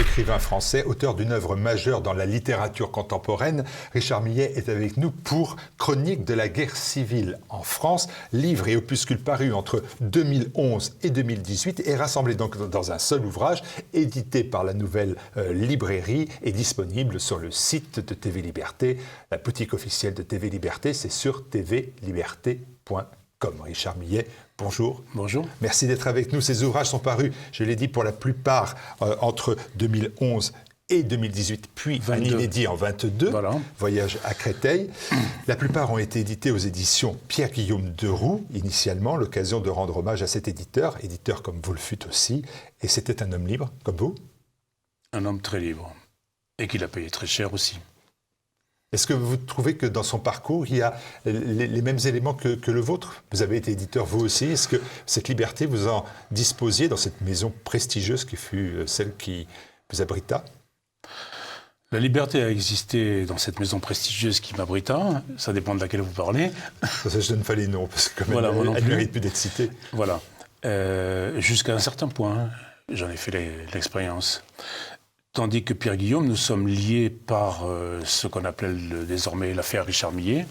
Écrivain français, auteur d'une œuvre majeure dans la littérature contemporaine, Richard Millet est avec nous pour Chronique de la guerre civile en France, livre et opuscule paru entre 2011 et 2018 et rassemblé donc dans un seul ouvrage, édité par la Nouvelle Librairie et disponible sur le site de TV Liberté. La boutique officielle de TV Liberté, c'est sur tvliberté.com. Richard Millet, bonjour. Bonjour. Merci d'être avec nous. Ces ouvrages sont parus, je l'ai dit, pour la plupart entre 2011 et 2018, puis 22. Un inédit en 22, voilà. Voyage à Créteil. La plupart ont été édités aux éditions Pierre-Guillaume Deroux, initialement, l'occasion de rendre hommage à cet éditeur comme vous le fûtes aussi, et c'était un homme libre, comme vous. Un homme très libre, et qu'il a payé très cher aussi. Est-ce que vous trouvez que dans son parcours, il y a les mêmes éléments que le vôtre? Vous avez été éditeur vous aussi. Est-ce que cette liberté, vous en disposiez dans cette maison prestigieuse qui fut celle qui vous abrita? La liberté a existé dans cette maison prestigieuse qui m'abrita. Ça dépend de laquelle vous parlez. Ça, je donne pas les noms, parce que comme voilà, elle ne mérite plus d'être citée. Voilà. Jusqu'à un certain point, j'en ai fait l'expérience. Tandis que Pierre-Guillaume, nous sommes liés par ce qu'on appelle désormais l'affaire Richard Millet,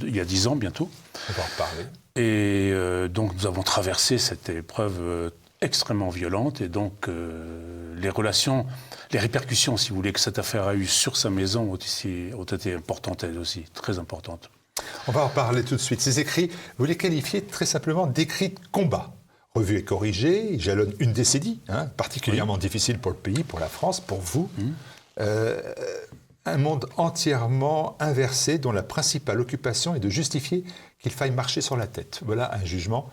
il y a 10 ans bientôt. On va en reparler. Et donc nous avons traversé cette épreuve extrêmement violente. Et donc les relations, les répercussions, si vous voulez, que cette affaire a eues sur sa maison ont été importantes, elles aussi, très importantes. On va en parler tout de suite. Ces écrits, vous les qualifiez très simplement d'écrits de combat. Revu et corrigé, il jalonne une décennie, particulièrement difficile pour le pays, pour la France, pour vous. Un monde entièrement inversé dont la principale occupation est de justifier qu'il faille marcher sur la tête. Voilà un jugement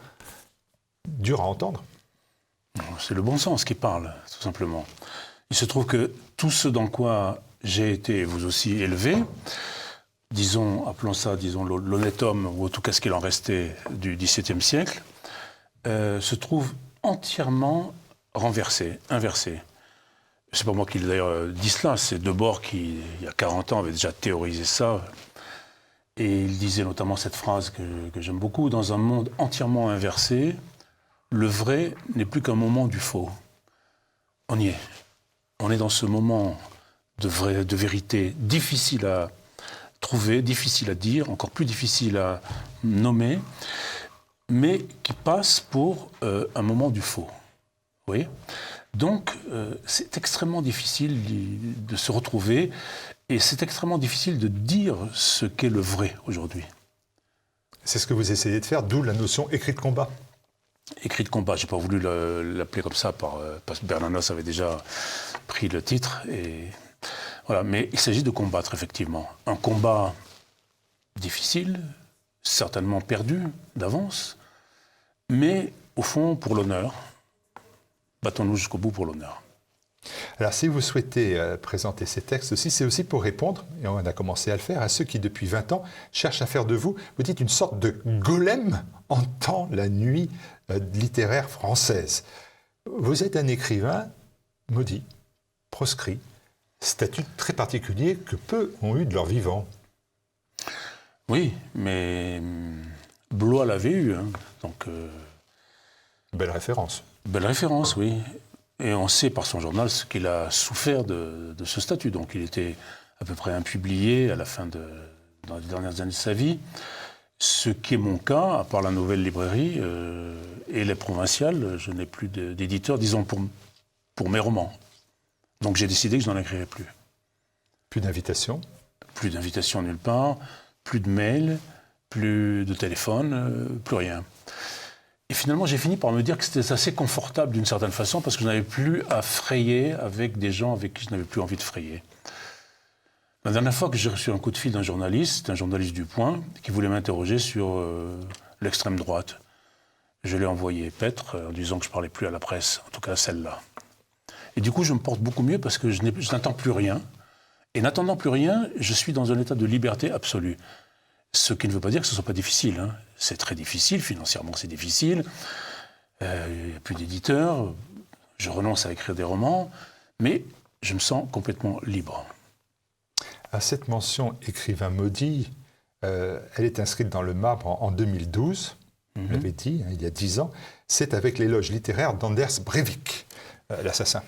dur à entendre. C'est le bon sens qui parle, tout simplement. Il se trouve que tout ce dans quoi j'ai été, vous aussi, élevé, disons, appelons ça, l'honnête homme, ou en tout cas ce qu'il en restait du XVIIe siècle, se trouve entièrement renversé, inversé. C'est pas moi qui d'ailleurs dit cela, c'est Debord qui, il y a 40 ans, avait déjà théorisé ça. Et il disait notamment cette phrase que j'aime beaucoup, « Dans un monde entièrement inversé, le vrai n'est plus qu'un moment du faux. » On y est. On est dans ce moment de vérité difficile à trouver, difficile à dire, encore plus difficile à nommer, mais qui passe pour un moment du faux. Vous voyez ? Donc, c'est extrêmement difficile de se retrouver et c'est extrêmement difficile de dire ce qu'est le vrai aujourd'hui. C'est ce que vous essayez de faire, d'où la notion écrit de combat. Écrit de combat, je n'ai pas voulu l'appeler comme ça parce que Bernanos avait déjà pris le titre. Et, voilà. Mais il s'agit de combattre, effectivement. Un combat difficile, certainement perdu d'avance, mais au fond pour l'honneur. Battons-nous jusqu'au bout pour l'honneur. Alors si vous souhaitez présenter ces textes aussi, c'est aussi pour répondre, et on a commencé à le faire, à ceux qui depuis 20 ans cherchent à faire de vous, vous dites, une sorte de golem en temps la nuit littéraire française. Vous êtes un écrivain maudit, proscrit, statut très particulier que peu ont eu de leur vivant. Oui, mais Blois l'avait eu, donc... Belle référence. Belle référence, oui. Et on sait par son journal ce qu'il a souffert de ce statut. Donc il était à peu près impublié à la fin dans les dernières années de sa vie. Ce qui est mon cas, à part la Nouvelle Librairie et les provinciales, je n'ai plus d'éditeur, disons, pour mes romans. Donc j'ai décidé que je n'en écrirais plus. Plus d'invitations? Plus d'invitations nulle part, plus de mails, plus de téléphone, plus rien. Et finalement, j'ai fini par me dire que c'était assez confortable d'une certaine façon parce que je n'avais plus à frayer avec des gens avec qui je n'avais plus envie de frayer. La dernière fois que j'ai reçu un coup de fil d'un journaliste du Point, qui voulait m'interroger sur l'extrême droite, je l'ai envoyé paître en disant que je ne parlais plus à la presse, en tout cas celle-là. Et du coup, je me porte beaucoup mieux parce que je n'attends plus rien. Et n'attendant plus rien, je suis dans un état de liberté absolue. Ce qui ne veut pas dire que ce ne soit pas difficile. C'est très difficile, financièrement c'est difficile. Il n'y a plus d'éditeurs, je renonce à écrire des romans, mais je me sens complètement libre. À cette mention écrivain maudit, elle est inscrite dans le marbre en 2012, vous l'avez dit, il y a 10 ans. C'est avec l'éloge littéraire d'Anders Breivik, l'assassin.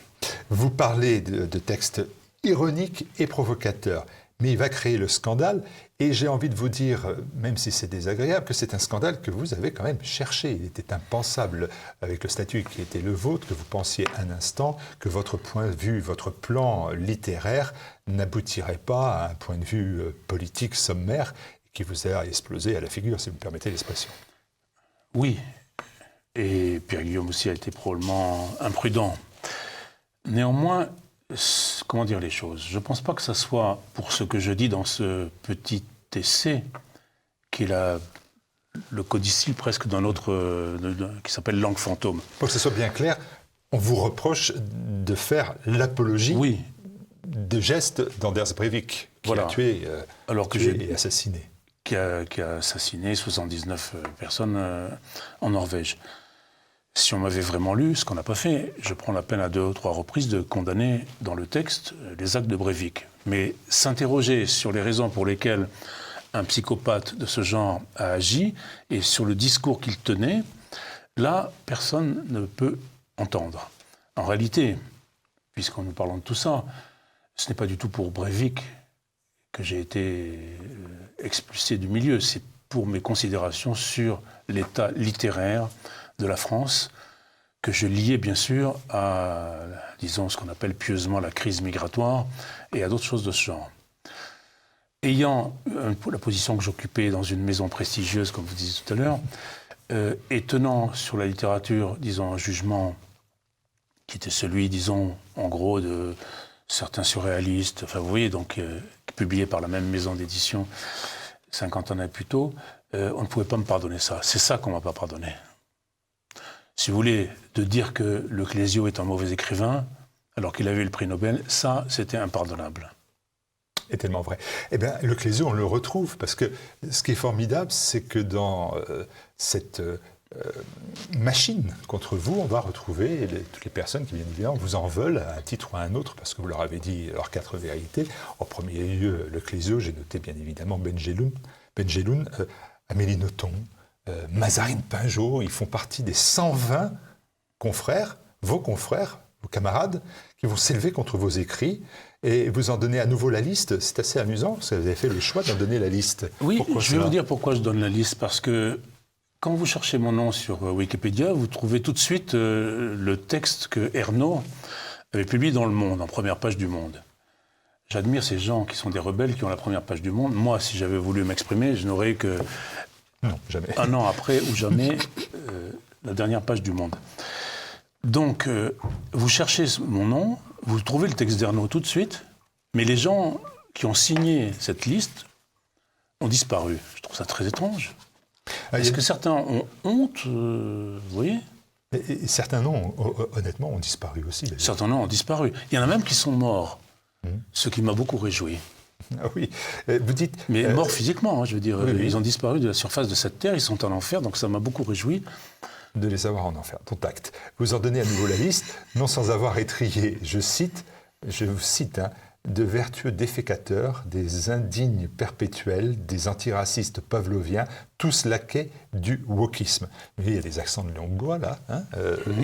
Vous parlez de textes ironiques et provocateurs, mais il va créer le scandale. Et j'ai envie de vous dire, même si c'est désagréable, que c'est un scandale que vous avez quand même cherché. Il était impensable, avec le statut qui était le vôtre, que vous pensiez un instant que votre point de vue, votre plan littéraire n'aboutirait pas à un point de vue politique sommaire qui vous a explosé à la figure, si vous me permettez l'expression. Oui, et Pierre-Guillaume aussi a été probablement imprudent. Néanmoins, comment dire les choses? Je ne pense pas que ce soit pour ce que je dis dans ce petit essai qui est le codicile presque d'un autre qui s'appelle Langue fantôme. Pour que ce soit bien clair, on vous reproche de faire l'apologie de gestes d'Anders Breivik, qui a tué, et assassiné. Qui a assassiné 79 personnes en Norvège. Si on m'avait vraiment lu, ce qu'on n'a pas fait, je prends la peine à 2 ou 3 reprises de condamner dans le texte les actes de Breivik. Mais s'interroger sur les raisons pour lesquelles un psychopathe de ce genre a agi et sur le discours qu'il tenait, là, personne ne peut entendre. En réalité, puisqu'on nous parlons de tout ça, ce n'est pas du tout pour Breivik que j'ai été expulsé du milieu, c'est pour mes considérations sur l'état littéraire de la France, que je liais bien sûr à, disons, ce qu'on appelle pieusement la crise migratoire et à d'autres choses de ce genre. Ayant la position que j'occupais dans une maison prestigieuse, comme vous disiez tout à l'heure, et tenant sur la littérature, disons, un jugement qui était celui, disons, en gros, de certains surréalistes, enfin vous voyez, donc publié par la même maison d'édition 50 années plus tôt, on ne pouvait pas me pardonner ça. C'est ça qu'on ne m'a pas pardonné. Si vous voulez, de dire que Le Clésio est un mauvais écrivain, alors qu'il avait eu le prix Nobel, ça, c'était impardonnable. Est tellement vrai. Eh bien, Le Clésio, on le retrouve, parce que ce qui est formidable, c'est que dans cette machine contre vous, on va retrouver toutes les personnes qui, bien évidemment, vous en veulent à un titre ou à un autre, parce que vous leur avez dit leurs 4 vérités. En premier lieu, Le Clésio, j'ai noté bien évidemment Benjeloun, Amélie Nothomb, Mazarine Pinjot, ils font partie des 120 confrères, vos camarades, qui vont s'élever contre vos écrits, et vous en donnez à nouveau la liste. C'est assez amusant, parce que vous avez fait le choix d'en donner la liste. Oui, pourquoi je vais vous dire pourquoi je donne la liste, parce que quand vous cherchez mon nom sur Wikipédia, vous trouvez tout de suite le texte que Ernaud avait publié dans Le Monde, en première page du Monde. J'admire ces gens qui sont des rebelles, qui ont la première page du Monde. Moi, si j'avais voulu m'exprimer, je n'aurais que... Non, jamais. Un an après ou jamais, la dernière page du Monde. Donc, vous cherchez mon nom, vous trouvez le texte d'Ernaud tout de suite, mais les gens qui ont signé cette liste ont disparu. Je trouve ça très étrange. Est-ce que certains ont honte, vous voyez ? Et certains noms, honnêtement, ont disparu aussi. D'ailleurs. Certains noms ont disparu. Il y en a même qui sont morts, ce qui m'a beaucoup réjoui. Ah oui, vous dites... Mais morts physiquement, hein, je veux dire. Oui. Ils ont disparu de la surface de cette terre, ils sont en enfer, donc ça m'a beaucoup réjoui. De les avoir en enfer, ton tact. Vous en donnez à nouveau la liste, non sans avoir étrillé, je vous cite, de vertueux défécateurs, des indignes perpétuels, des antiracistes pavloviens, tous laquais du wokisme. Il y a des accents de Langlois, là,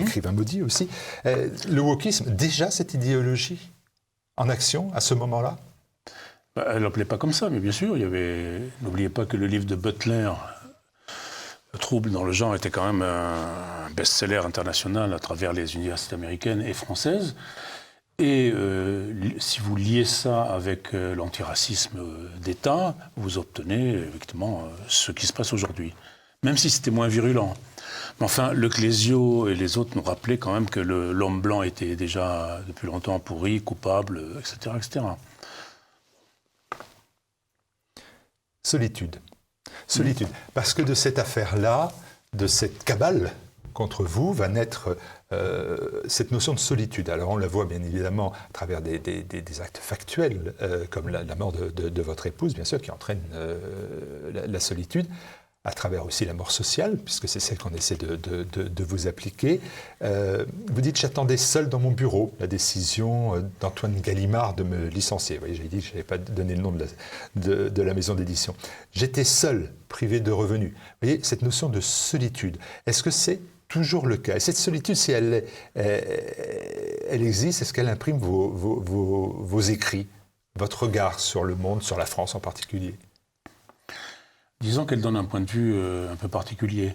écrivain maudit aussi. Le wokisme, déjà cette idéologie en action à ce moment-là ? Elle l'appelait pas comme ça, mais bien sûr, il y avait... N'oubliez pas que le livre de Butler, Le trouble dans le genre, était quand même un best-seller international à travers les universités américaines et françaises. Et si vous liez ça avec l'antiracisme d'État, vous obtenez effectivement ce qui se passe aujourd'hui, même si c'était moins virulent. Mais enfin, Le Clésio et les autres nous rappelaient quand même que l'homme blanc était déjà depuis longtemps pourri, coupable, etc., etc. Solitude. Parce que de cette affaire-là, de cette cabale contre vous, va naître cette notion de solitude. Alors on la voit bien évidemment à travers des actes factuels, comme la mort de votre épouse, bien sûr, qui entraîne la solitude, à travers aussi la mort sociale, puisque c'est celle qu'on essaie de vous appliquer. Vous dites « J'attendais seul dans mon bureau la décision d'Antoine Gallimard de me licencier ». Vous voyez, j'ai dit que je n'avais pas donné le nom de la maison d'édition. J'étais seul, privé de revenus. Vous voyez, cette notion de solitude, est-ce que c'est toujours le cas. Et cette solitude, si elle existe, est-ce qu'elle imprime vos écrits, votre regard sur le monde, sur la France en particulier? Disons qu'elle donne un point de vue un peu particulier.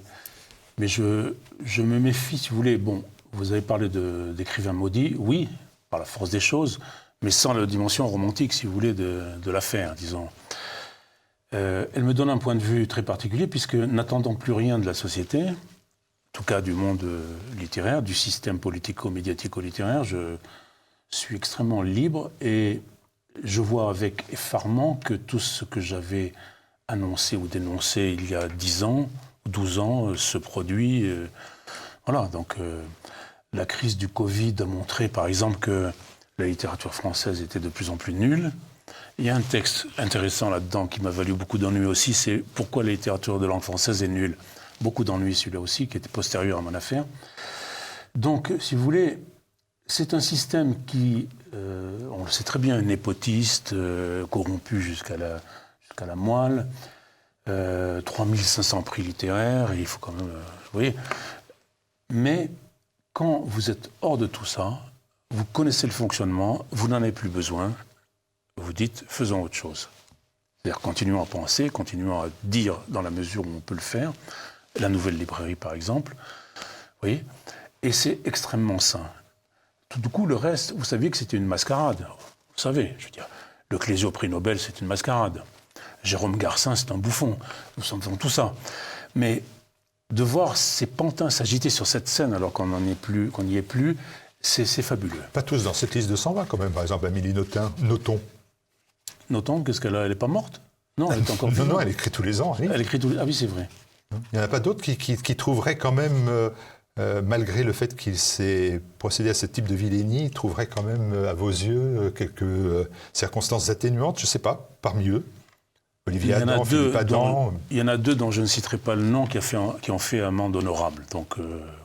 Mais je me méfie, si vous voulez. Bon, vous avez parlé d'écrivains maudits, oui, par la force des choses, mais sans la dimension romantique, si vous voulez, de l'affaire, disons. Elle me donne un point de vue très particulier, puisque n'attendant plus rien de la société, en tout cas du monde littéraire, du système politico-médiatico-littéraire, je suis extrêmement libre et je vois avec effarement que tout ce que j'avais annoncé ou dénoncé il y a 10 ans, 12 ans, se produit. Voilà, donc la crise du Covid a montré, par exemple, que la littérature française était de plus en plus nulle. Il y a un texte intéressant là-dedans qui m'a valu beaucoup d'ennuis aussi, c'est « Pourquoi la littérature de langue française est nulle ?» Beaucoup d'ennuis, celui-là aussi, qui était postérieur à mon affaire. Donc, si vous voulez, c'est un système qui, on le sait très bien, népotiste, corrompu jusqu'à la moelle, 3500 prix littéraires, il faut quand même... vous voyez. Mais quand vous êtes hors de tout ça, vous connaissez le fonctionnement, vous n'en avez plus besoin, vous dites, faisons autre chose. C'est-à-dire, continuons à penser, continuons à dire dans la mesure où on peut le faire. La Nouvelle Librairie, par exemple. Vous voyez. Et c'est extrêmement sain. Tout du coup, le reste, vous saviez que c'était une mascarade. Vous savez, je veux dire, le Clésio prix Nobel, c'est une mascarade. Jérôme Garcin, c'est un bouffon. Nous sommes dans tout ça. Mais de voir ces pantins s'agiter sur cette scène alors qu'on n'y est plus, c'est fabuleux. Pas tous dans cette liste de 120 quand même. Par exemple, Amélie Nothomb. Nothomb, qu'est-ce qu'elle a? Elle n'est pas morte? Non, elle est encore vivante. Non, elle écrit tous les ans. Elle écrit tous les... Ah oui, c'est vrai. Il n'y en a pas d'autres qui trouveraient quand même, malgré le fait qu'il s'est procédé à ce type de vilainie, trouveraient quand même, à vos yeux, quelques circonstances atténuantes, je ne sais pas, parmi eux? Olivier Adam, Philippe Adam. Il y en a deux dont je ne citerai pas le nom qui ont fait amende honorable. Donc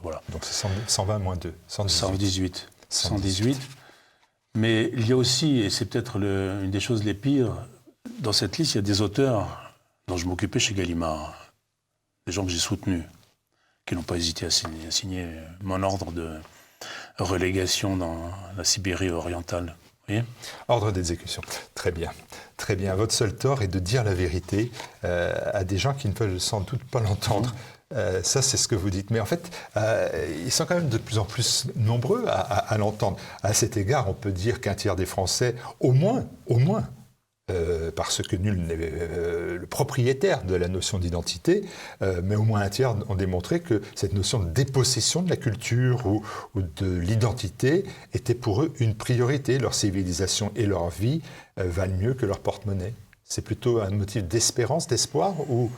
voilà. Donc c'est 120 moins 2. 118. 118. Mais il y a aussi, et c'est peut-être une des choses les pires, dans cette liste, il y a des auteurs dont je m'occupais chez Gallimard. Des gens que j'ai soutenus, qui n'ont pas hésité à signer mon ordre de relégation dans la Sibérie orientale. Vous voyez ? Ordre d'exécution. Très bien. Très bien. Votre seul tort est de dire la vérité à des gens qui ne veulent sans doute pas l'entendre. Ça, c'est ce que vous dites. Mais en fait, ils sont quand même de plus en plus nombreux à l'entendre. À cet égard, on peut dire qu'un tiers des Français, au moins, parce que nul n'est le propriétaire de la notion d'identité, mais au moins un tiers ont démontré que cette notion de dépossession de la culture ou de l'identité était pour eux une priorité. Leur civilisation et leur vie valent mieux que leur porte-monnaie. C'est plutôt un motif d'espérance, d'espoir, ou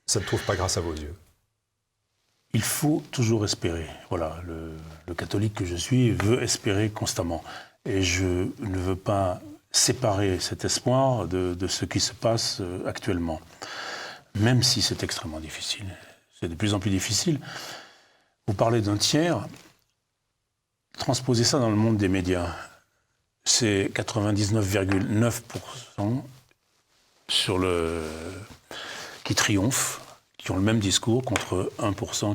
ça ne trouve pas grâce à vos yeux? Il faut toujours espérer. Voilà, le catholique que je suis veut espérer constamment. Et je ne veux pas séparer cet espoir de ce qui se passe actuellement. Même si c'est extrêmement difficile. C'est de plus en plus difficile. Vous parlez d'un tiers. Transposez ça dans le monde des médias. C'est 99,9% qui triomphent, qui ont le même discours contre 1%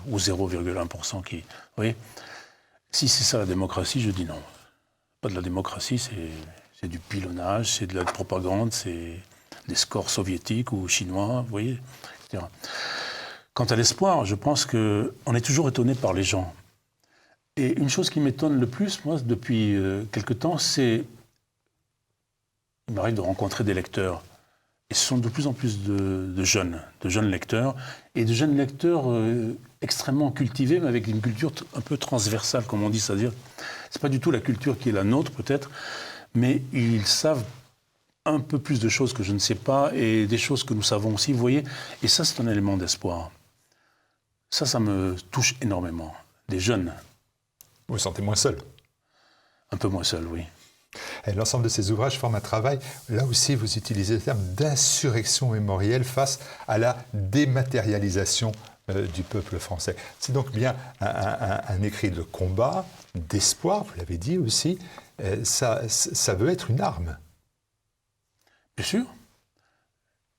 ou 0,1% qui... Vous voyez ? Si c'est ça la démocratie, je dis non. Pas de la démocratie, c'est du pilonnage, c'est de la propagande, c'est des scores soviétiques ou chinois, vous voyez, etc. Quant à l'espoir, je pense qu'on est toujours étonné par les gens. Et une chose qui m'étonne le plus, moi, depuis quelque temps, c'est... Il m'arrive de rencontrer des lecteurs. Et ce sont de plus en plus de jeunes lecteurs, et de jeunes lecteurs extrêmement cultivés, mais avec une culture un peu transversale, comme on dit, c'est-à-dire, c'est pas du tout la culture qui est la nôtre, peut-être, mais ils savent un peu plus de choses que je ne sais pas, et des choses que nous savons aussi, vous voyez, et ça, c'est un élément d'espoir. Ça me touche énormément. Des jeunes. Vous vous sentez moins seul? Un peu moins seul, oui. L'ensemble de ces ouvrages forment un travail, là aussi vous utilisez le terme d'insurrection mémorielle face à la dématérialisation du peuple français. C'est donc bien un écrit de combat, d'espoir, vous l'avez dit aussi, ça veut être une arme. Bien sûr.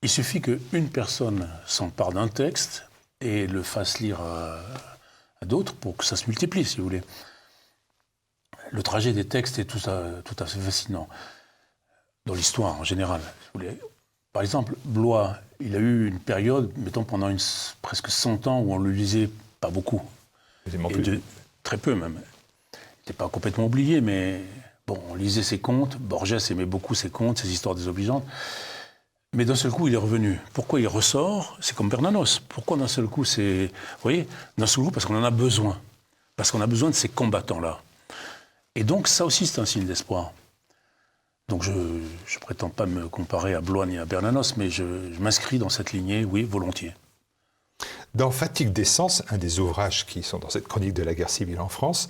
Il suffit qu'une personne s'empare d'un texte et le fasse lire à d'autres pour que ça se multiplie, si vous voulez. Le trajet des textes est tout à fait fascinant, dans l'histoire en général. Si vous voulez. Par exemple, Blois, il a eu une période, mettons pendant presque 100 ans, où on le lisait pas beaucoup. Très peu même. Il n'était pas complètement oublié, mais bon, on lisait ses contes. Borges aimait beaucoup ses contes, ses histoires désobligeantes. Mais d'un seul coup, il est revenu. Pourquoi il ressort? C'est comme Bernanos. Pourquoi d'un seul coup, c'est... Vous voyez, d'un seul coup, parce qu'on en a besoin. Parce qu'on a besoin de ces combattants-là. Et donc, ça aussi, c'est un signe d'espoir. Donc, je ne prétends pas me comparer à Blois ni à Bernanos, mais je m'inscris dans cette lignée, oui, volontiers. Dans Fatigue des sens, un des ouvrages qui sont dans cette chronique de la guerre civile en France,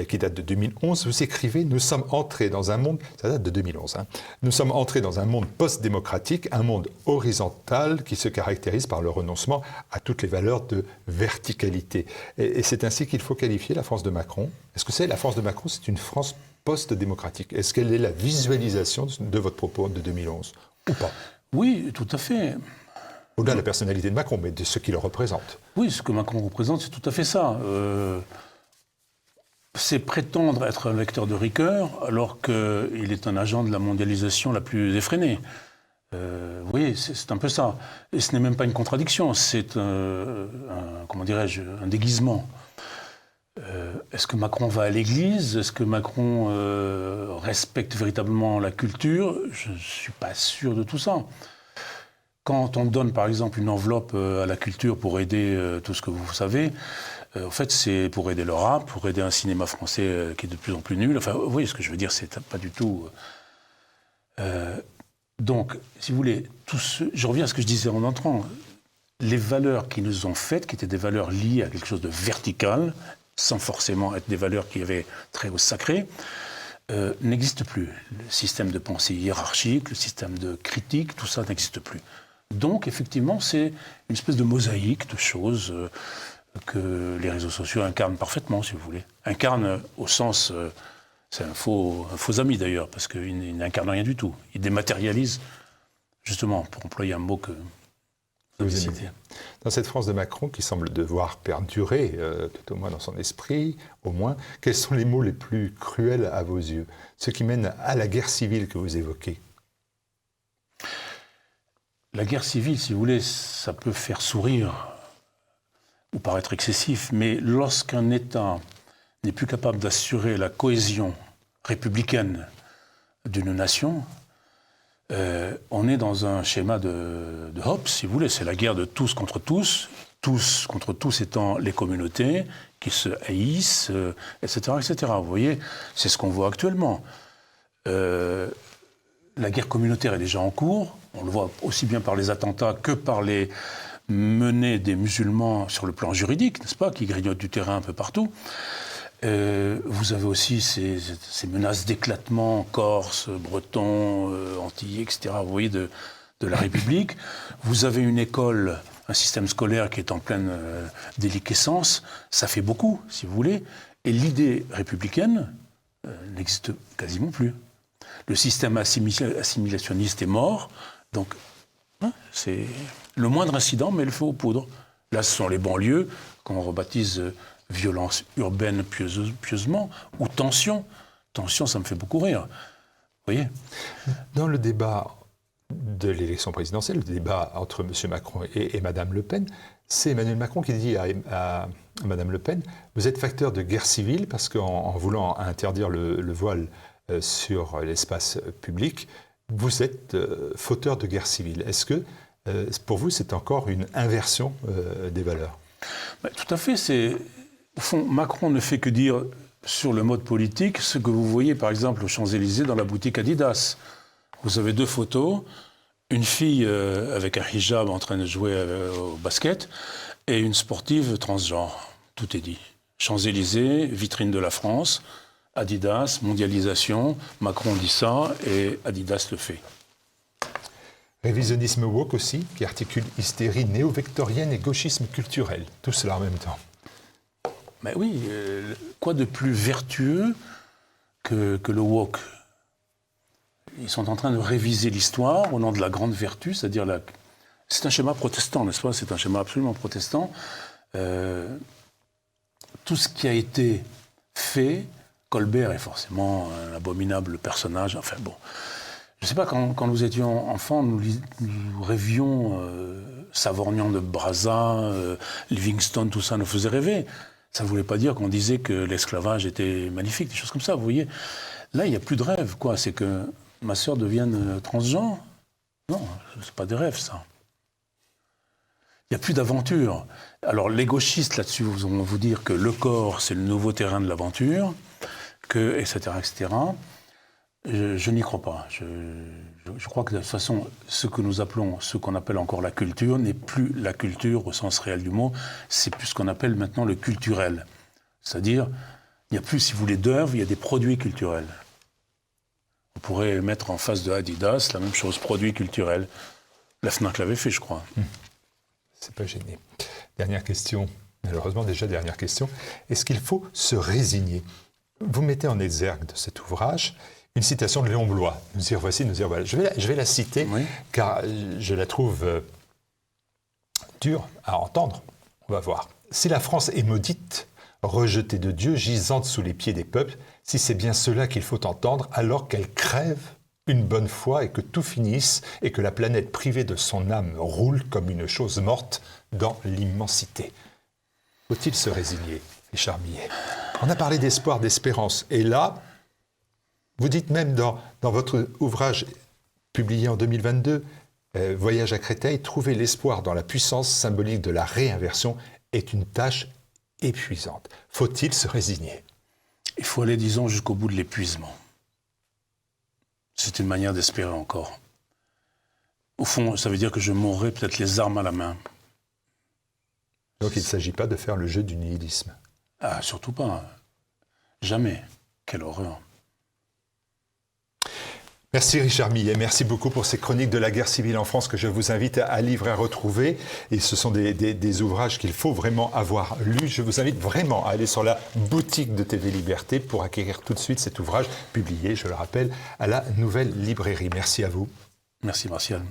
qui date de 2011, vous écrivez « Nous sommes entrés dans un monde », ça date de 2011, nous sommes entrés dans un monde post-démocratique, un monde horizontal qui se caractérise par le renoncement à toutes les valeurs de verticalité. Et c'est ainsi qu'il faut qualifier la France de Macron. Est-ce que la France de Macron, c'est une France post-démocratique? Est-ce qu'elle est la visualisation de votre propos de 2011 ou pas? Oui, tout à fait. Au-delà de la personnalité de Macron, mais de ce qu'il représente. Oui, ce que Macron représente, c'est tout à fait ça. C'est prétendre être un lecteur de Ricoeur, alors qu'il est un agent de la mondialisation la plus effrénée. Oui, c'est un peu ça. Et ce n'est même pas une contradiction, c'est comment dirais-je, un déguisement. Est-ce que Macron va à l'église? Est-ce que Macron respecte véritablement la culture? Je ne suis pas sûr de tout ça. Quand on donne, par exemple, une enveloppe à la culture pour aider tout ce que vous savez, en fait, c'est pour aider le rap, pour aider un cinéma français qui est de plus en plus nul. Enfin, vous voyez ce que je veux dire, c'est pas du tout... Donc, si vous voulez, je reviens à ce que je disais en entrant. Les valeurs qui nous ont faites, qui étaient des valeurs liées à quelque chose de vertical, sans forcément être des valeurs qui avaient trait au sacré, n'existent plus. Le système de pensée hiérarchique, le système de critique, tout ça n'existe plus. Donc, effectivement, c'est une espèce de mosaïque de choses que les réseaux sociaux incarnent parfaitement, si vous voulez. Incarnent au sens... c'est un faux ami, d'ailleurs, parce qu'il n'incarne rien du tout. Il dématérialise, justement, pour employer un mot que vous avez cité. Dans cette France de Macron, qui semble devoir perdurer, tout au moins dans son esprit, au moins, quels sont les mots les plus cruels à vos yeux? Ceux qui mènent à la guerre civile que vous évoquez. La guerre civile, si vous voulez, ça peut faire sourire ou paraître excessif, mais lorsqu'un État n'est plus capable d'assurer la cohésion républicaine d'une nation, on est dans un schéma de Hobbes, si vous voulez. C'est la guerre de tous contre tous étant les communautés qui se haïssent, etc., etc. Vous voyez, c'est ce qu'on voit actuellement. La guerre communautaire est déjà en cours. On le voit aussi bien par les attentats que par les menées des musulmans sur le plan juridique, n'est-ce pas, qui grignotent du terrain un peu partout. Vous avez aussi ces menaces d'éclatement corse, breton, antillais, etc., vous voyez, de la République. Vous avez une école, un système scolaire qui est en pleine déliquescence. Ça fait beaucoup, si vous voulez. Et l'idée républicaine n'existe quasiment plus. Le système assimilationniste est mort. Donc, c'est le moindre incident, mais le feu aux poudres. Là, ce sont les banlieues qu'on rebaptise violence urbaine pieusement, ou tension. Tension, ça me fait beaucoup rire. Vous voyez? Dans le débat de l'élection présidentielle, le débat entre M. Macron et Mme Le Pen, c'est Emmanuel Macron qui dit à Mme Le Pen « Vous êtes facteur de guerre civile parce qu'en voulant interdire le voile sur l'espace public, vous êtes fauteur de guerre civile. » Est-ce que, pour vous, c'est encore une inversion des valeurs? Tout à fait. Au fond, Macron ne fait que dire sur le mode politique ce que vous voyez, par exemple, aux Champs-Élysées, dans la boutique Adidas. Vous avez deux photos, une fille avec un hijab en train de jouer au basket et une sportive transgenre. Tout est dit. Champs-Élysées, vitrine de la France, Adidas, mondialisation, Macron dit ça et Adidas le fait. Révisionnisme woke aussi, qui articule hystérie néo-vectorienne et gauchisme culturel. Tout cela en même temps. Mais oui, quoi de plus vertueux que le woke? Ils sont en train de réviser l'histoire au nom de la grande vertu, c'est-à-dire C'est un schéma protestant, n'est-ce pas? C'est un schéma absolument protestant. Tout ce qui a été fait, Colbert est forcément un abominable personnage. Enfin bon, je ne sais pas, quand nous étions enfants, nous rêvions Savorgnan de Brazza, Livingstone, tout ça nous faisait rêver. Ça ne voulait pas dire qu'on disait que l'esclavage était magnifique, des choses comme ça, vous voyez. Là, il n'y a plus de rêve, quoi. C'est que ma sœur devienne transgenre. Non, ce n'est pas des rêves, ça. Il n'y a plus d'aventure. Alors, les gauchistes, là-dessus, vont vous dire que le corps, c'est le nouveau terrain de l'aventure, que, etc., etc. Je n'y crois pas. Je crois que, de toute façon, ce qu'on appelle encore la culture, n'est plus la culture au sens réel du mot, c'est plus ce qu'on appelle maintenant le culturel. C'est-à-dire, il n'y a plus, si vous voulez, d'œuvres, il y a des produits culturels. On pourrait mettre en face de Adidas la même chose, produits culturels. La FNAC l'avait fait, je crois. C'est pas gêné. Dernière question, malheureusement déjà dernière question. Est-ce qu'il faut se résigner? Vous mettez en exergue de cet ouvrage une citation de Léon Bloy. Nous dire voici, nous dire voilà. Je vais la citer, oui, car je la trouve dure à entendre. On va voir. Si la France est maudite, rejetée de Dieu, gisante sous les pieds des peuples, si c'est bien cela qu'il faut entendre, alors qu'elle crève une bonne fois et que tout finisse et que la planète privée de son âme roule comme une chose morte dans l'immensité. Faut-il se résigner, Richard Millet? On a parlé d'espoir, d'espérance. Et là, vous dites même dans votre ouvrage publié en 2022, Voyage à Créteil, trouver l'espoir dans la puissance symbolique de la réinversion est une tâche épuisante. Faut-il se résigner? Il faut aller, disons, jusqu'au bout de l'épuisement. C'est une manière d'espérer encore. Au fond, ça veut dire que je mourrai peut-être les armes à la main. Donc il ne s'agit pas de faire le jeu du nihilisme. Ah, surtout pas. Jamais. Quelle horreur. Merci Richard Millet, merci beaucoup pour ces chroniques de la guerre civile en France que je vous invite à lire et à retrouver. Et ce sont des ouvrages qu'il faut vraiment avoir lus. Je vous invite vraiment à aller sur la boutique de TV Liberté pour acquérir tout de suite cet ouvrage publié, je le rappelle, à la Nouvelle Librairie. Merci à vous. Merci Martial.